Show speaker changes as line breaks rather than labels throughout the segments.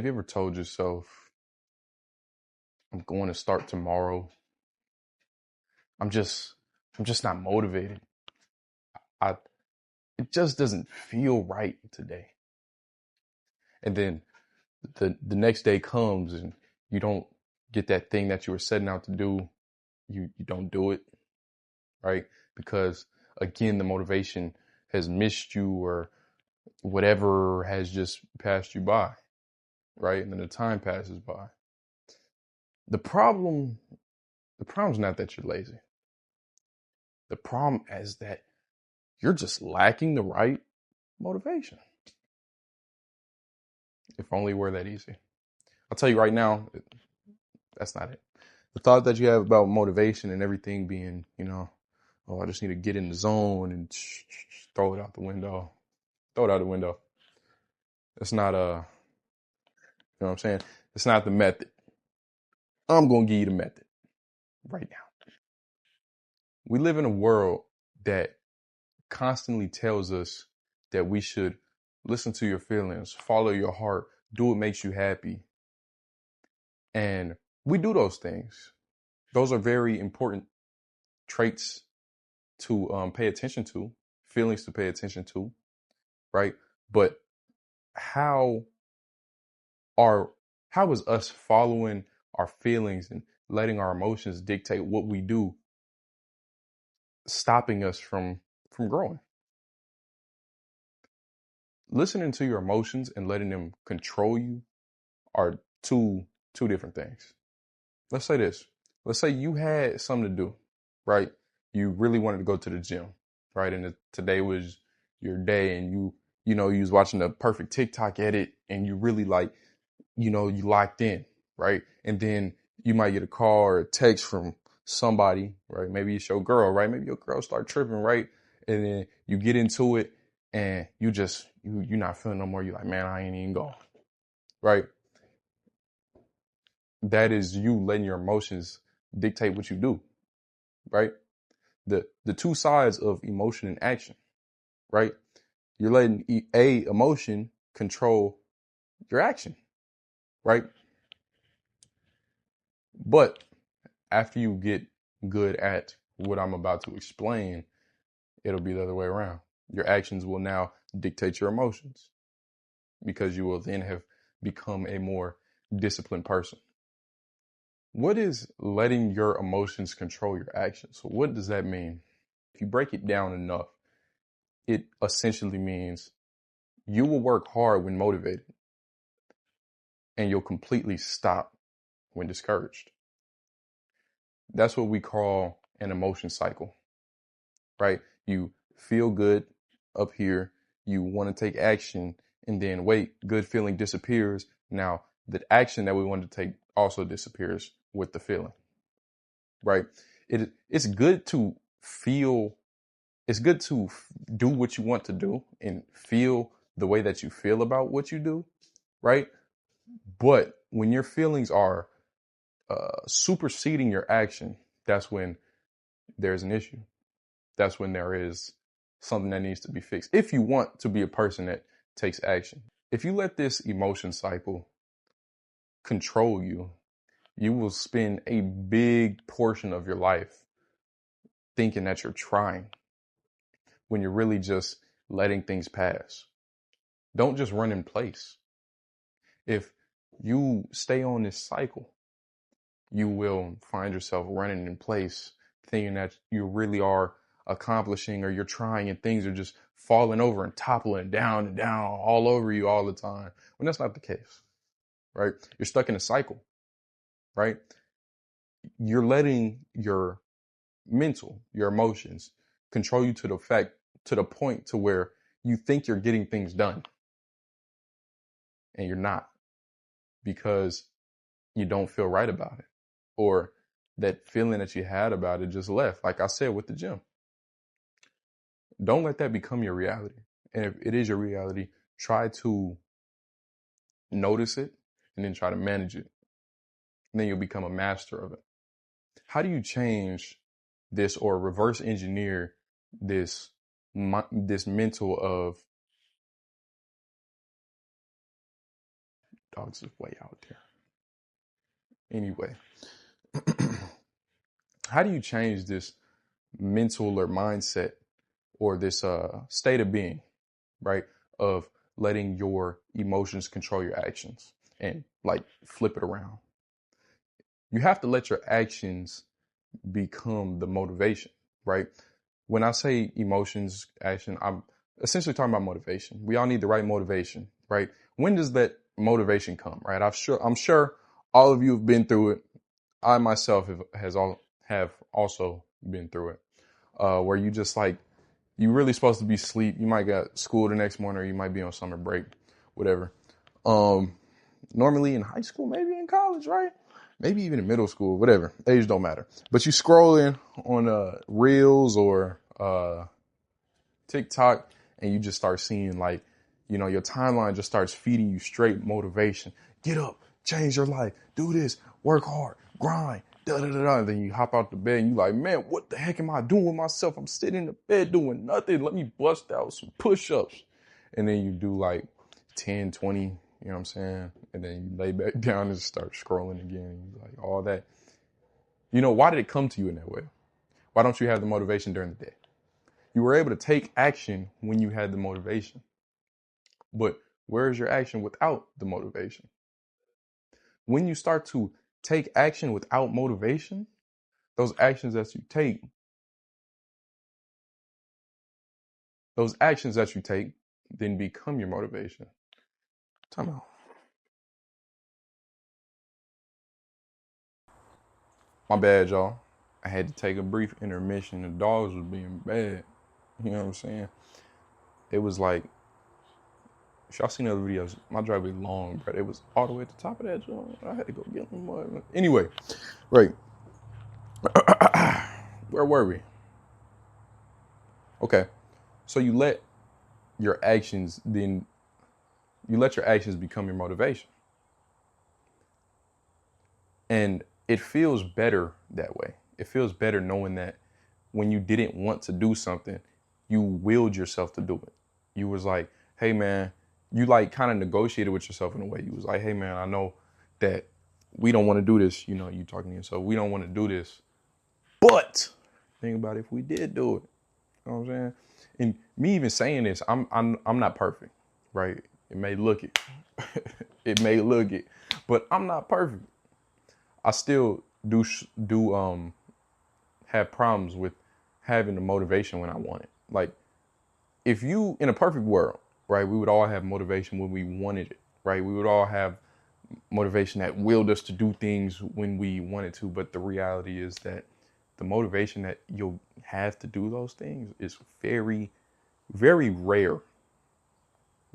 Have you ever told yourself, I'm going to start tomorrow? I'm just not motivated. I It just doesn't feel right today. And then the next day comes and you don't get that thing that you were setting out to do. You don't do it, right? Because again, the motivation has missed you or whatever has just passed you by, right? And then the time passes by. The problem's not that you're lazy. The problem is that you're just lacking the right motivation. If only it were that easy. I'll tell you right now, that's not it. The thought that you have about motivation and everything being, oh, I just need to get in the zone and throw it out the window. Throw it out the window. It's not you know what I'm saying? It's not the method. I'm going to give you the method right now. We live in a world that constantly tells us that we should listen to your feelings, follow your heart, do what makes you happy. And we do those things. Those are very important traits to pay attention to, feelings to pay attention to, right? But how is us following our feelings and letting our emotions dictate what we do stopping us from growing? Listening to your emotions and letting them control you are two different things. Let's say this. Let's say you had something to do, right? You really wanted to go to the gym, right? And today was your day and you was watching the perfect TikTok edit and you really you locked in, right? And then you might get a call or a text from somebody, right? Maybe it's your girl, right? Maybe your girl start tripping, right? And then you get into it and you're not feeling no more. You're like, man, I ain't even going, right? That is you letting your emotions dictate what you do, right? The two sides of emotion and action, right? You're letting emotion control your action, right? But after you get good at what I'm about to explain, it'll be the other way around. Your actions will now dictate your emotions because you will then have become a more disciplined person. What is letting your emotions control your actions? So what does that mean? If you break it down enough, it essentially means you will work hard when motivated and you'll completely stop when discouraged. That's what we call an emotion cycle, right? You feel good up here, you want to take action, and then wait, good feeling disappears. Now, the action that we want to take also disappears with the feeling, right? It's good to feel, it's good to do what you want to do and feel the way that you feel about what you do, right? But when your feelings are superseding your action, that's when there's an issue. That's when there is something that needs to be fixed. If you want to be a person that takes action, if you let this emotion cycle control you, you will spend a big portion of your life thinking that you're trying when you're really just letting things pass. Don't just run in place. If you stay on this cycle, you will find yourself running in place, thinking that you really are accomplishing or you're trying and things are just falling over and toppling down and down all over you all the time. When that's not the case, right? You're stuck in a cycle, right? You're letting your mental, your emotions control you to the point to where you think you're getting things done and you're not because you don't feel right about it or that feeling that you had about it just left. Like I said with the gym, don't let that become your reality. And if it is your reality, try to notice it and then try to manage it. And then you'll become a master of it. How do you change this or reverse engineer this mental of Dogs is way out there. Anyway, how do you change this mental or mindset or this state of being, right? Of letting your emotions control your actions and like flip it around. You have to let your actions become the motivation, right? When I say emotions, action, I'm essentially talking about motivation. We all need the right motivation, right? When does that motivation come, right? I'm sure all of you have been through it. I myself have also been through it, where you just like, you really supposed to be asleep. You might got school the next morning, or you might be on summer break, whatever. Normally in high school, maybe in college, right? Maybe even in middle school, whatever. Age don't matter. But you scrolling on Reels or TikTok, and you just start seeing like, your timeline just starts feeding you straight motivation. Get up, change your life, do this, work hard, grind, da da da da. And then you hop out the bed and you like, man, what the heck am I doing with myself? I'm sitting in the bed doing nothing. Let me bust out some push-ups. And then you do like 10, 20, you know what I'm saying? And then you lay back down and start scrolling again. Like all that. Why did it come to you in that way? Why don't you have the motivation during the day? You were able to take action when you had the motivation. But where is your action without the motivation? When you start to take action without motivation, those actions that you take then become your motivation. Time out. My bad, y'all. I had to take a brief intermission. The dogs was being bad. You know what I'm saying? It was like, if y'all seen other videos, my driveway long, bro. It was all the way at the top of that joint. I had to go get them more. Anyway, right. Where were we? Okay. So you let your actions become your motivation. And it feels better that way. It feels better knowing that when you didn't want to do something, you willed yourself to do it. You was like, hey man, you like kind of negotiated with yourself in a way. You was like, hey man, I know that we don't want to do this. You talking to yourself, we don't want to do this. But think about if we did do it. You know what I'm saying? And me even saying this, I'm not perfect, right? It may look it. It may look it, but I'm not perfect. I still do have problems with having the motivation when I want it. Like, if you, in a perfect world, right, we would all have motivation when we wanted it, right? We would all have motivation that willed us to do things when we wanted to. But the reality is that the motivation that you'll have to do those things is very, very rare.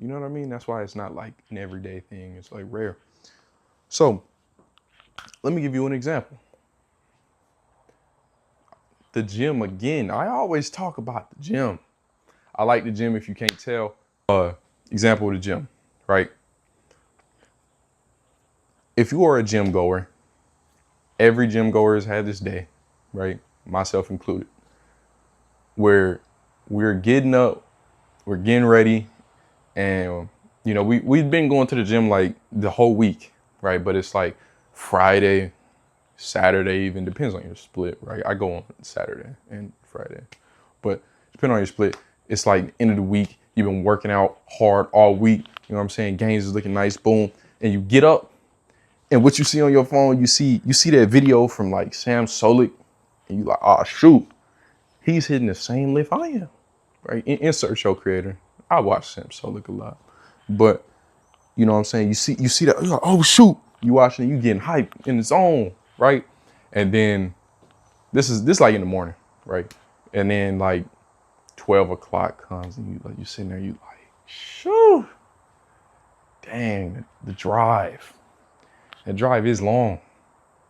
You know what I mean? That's why it's not like an everyday thing. It's like rare. So let me give you an example. The gym again. I always talk about the gym. I like the gym if you can't tell. Example of the gym, right? If you are a gym goer, every gym goer has had this day, right? Myself included, where we're getting up, we're getting ready, and we've been going to the gym like the whole week, right? But it's like Friday, Saturday, even depends on your split, right? I go on Saturday and Friday, but depending on your split, it's like end of the week. You've been working out hard all week. You know what I'm saying? Gains is looking nice, boom, and you get up, and what you see on your phone, you see that video from like Sam Solik, and you like, oh shoot, he's hitting the same lift I am, right? Insert show creator. I watch Sam Solik a lot, but you know what I'm saying? You see that, you're like, oh shoot, you watching it, you getting hyped in the zone, right? And then this like in the morning, right? And then like 12 o'clock comes and you sitting there, you like, shoo, dang, the drive. The drive is long.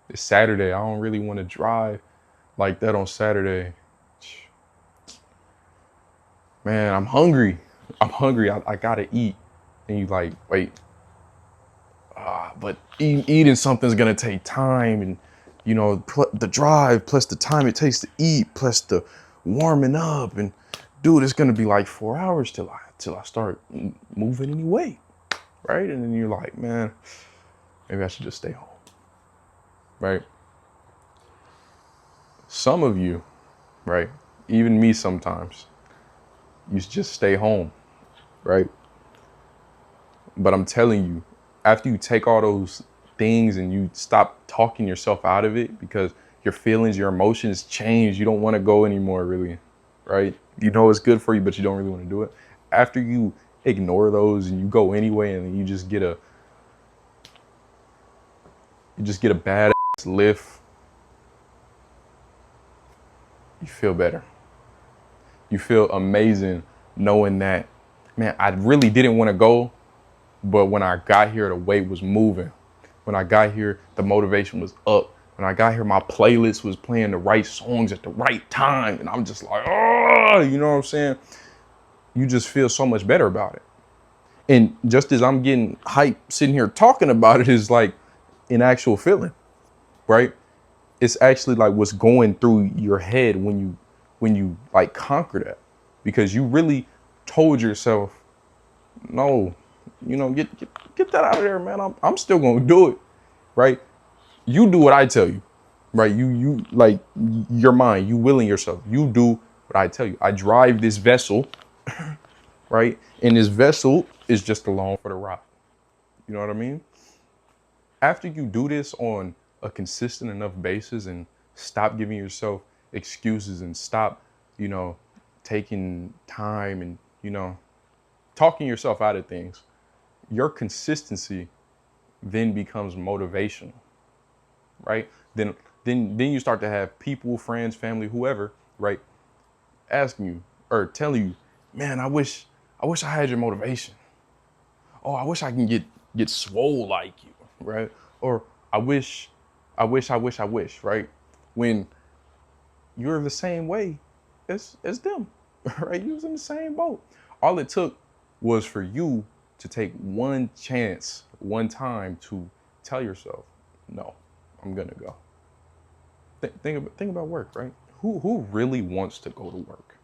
It's Saturday. I don't really want to drive like that on Saturday. Man, I'm hungry. I gotta eat. And you like, wait, but eating something's gonna take time, and the drive plus the time it takes to eat plus the warming up, and dude, it's gonna be like 4 hours till I start moving any weight. right? And then you're like, man, maybe I should just stay home, right? Some of you, right, even me sometimes, you just stay home, right? But I'm telling you, after you take all those things and you stop talking yourself out of it because your feelings, your emotions change, you don't want to go anymore, really, right? You know it's good for you, but you don't really want to do it. After you ignore those and you go anyway, and you just get a bad ass lift, you feel better. You feel amazing knowing that, man, I really didn't want to go, but when I got here, the weight was moving. When I got here, the motivation was up. When I got here, my playlist was playing the right songs at the right time. And I'm just like, oh, you know what I'm saying? You just feel so much better about it. And just as I'm getting hyped sitting here talking about it is like an actual feeling, right? It's actually like what's going through your head when you like conquer that, because you really told yourself, no, get that out of there, man. I'm still gonna do it, right? You do what I tell you, right? You like your mind, you willing yourself. You do what I tell you. I drive this vessel, right? And this vessel is just along for the ride. You know what I mean? After you do this on a consistent enough basis and stop giving yourself excuses and stop, you know, taking time and, talking yourself out of things, your consistency then becomes motivation, right? Then you start to have people, friends, family, whoever, right, asking you or telling you, man, I wish I had your motivation. Oh, I wish I can get swole like you, right? Or I wish, right? When you're the same way as them, right? You was in the same boat. All it took was for you to take one chance, one time to tell yourself, no, I'm gonna go. Think about work, right? Who really wants to go to work?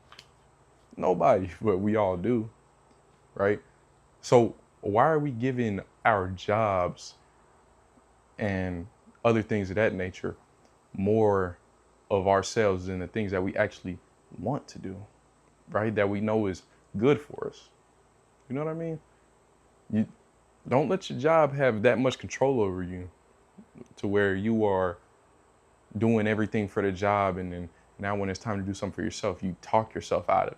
Nobody, but we all do, right? So why are we giving our jobs and other things of that nature more of ourselves than the things that we actually want to do, right? That we know is good for us. You know what I mean? You don't let your job have that much control over you to where you are doing everything for the job, and then now when it's time to do something for yourself, you talk yourself out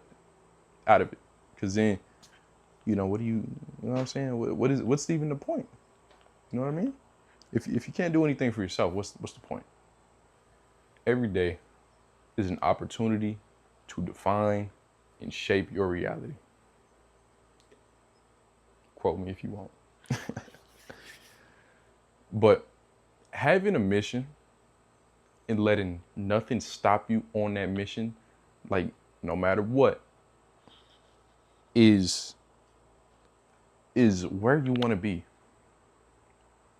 of it. Because then, what do you know what I'm saying? What's even the point? You know what I mean? If you can't do anything for yourself, what's the point? Every day is an opportunity to define and shape your reality. Quote me if you want. But having a mission and letting nothing stop you on that mission, like no matter what, is where you want to be,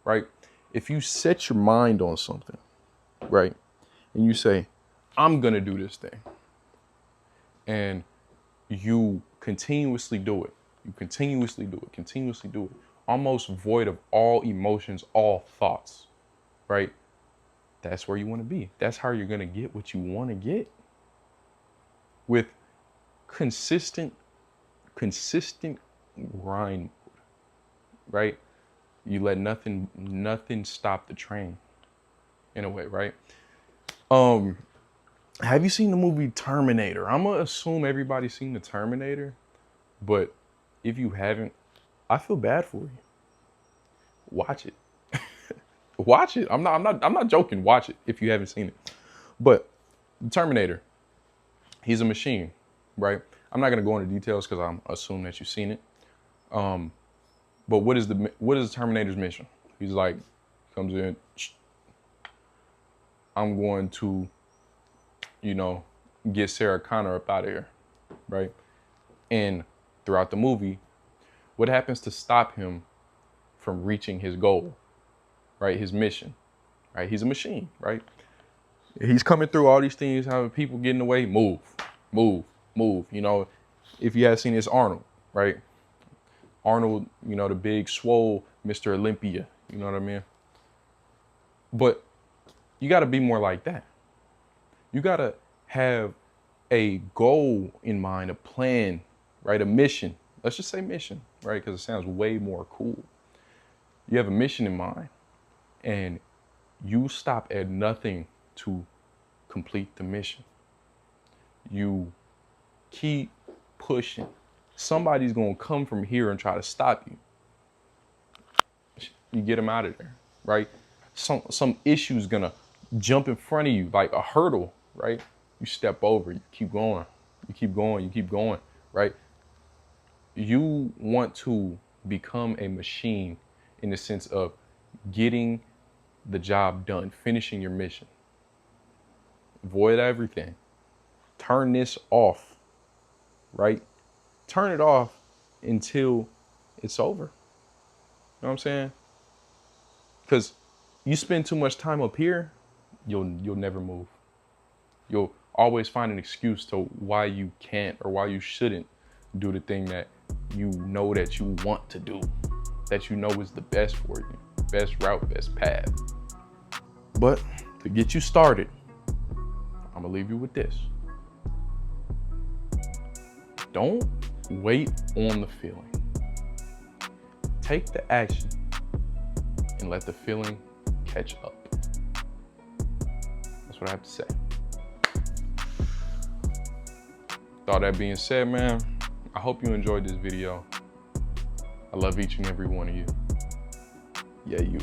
right? If you set your mind on something, right, and you say, I'm gonna do this thing, and you continuously do it, almost void of all emotions, all thoughts, right? That's where you want to be. That's how you're gonna get what you want to get, with consistent grind, right? You let nothing stop the train, in a way, right? Have you seen the movie Terminator? I'm gonna assume everybody's seen the Terminator, but if you haven't, I feel bad for you. Watch it. Watch it. I'm not joking. Watch it if you haven't seen it. But the Terminator, he's a machine, right? I'm not gonna go into details because I'm assuming that you've seen it. But what is the Terminator's mission? He's like, comes in, I'm going to, get Sarah Connor up out of here, right? And throughout the movie, what happens to stop him from reaching his goal, right? His mission, right? He's a machine, right? He's coming through all these things, having people get in the way, move. If you haven't seen this, Arnold, right? Arnold, you know, the big swole Mr. Olympia, you know what I mean? But you got to be more like that. You got to have a goal in mind, a plan, right? A mission. Let's just say mission, right? Because it sounds way more cool. You have a mission in mind, and you stop at nothing to complete the mission. You keep pushing. Somebody's going to come from here and try to stop you. You get them out of there, right? Some issue's going to jump in front of you like a hurdle, right? You step over, you keep going, you keep going, you keep going, right? You want to become a machine in the sense of getting the job done, finishing your mission. Avoid everything. Turn this off, right? Turn it off until it's over. You know what I'm saying? Because you spend too much time up here, you'll never move. You'll always find an excuse to why you can't or why you shouldn't do the thing that you know that you want to do, that you know is the best for you, best route, best path. But to get you started, I'm gonna leave you with this. Don't wait on the feeling. Take the action and let the feeling catch up. That's what I have to say. With all that being said, man, I hope you enjoyed this video. I love each and every one of you. Yeah, you.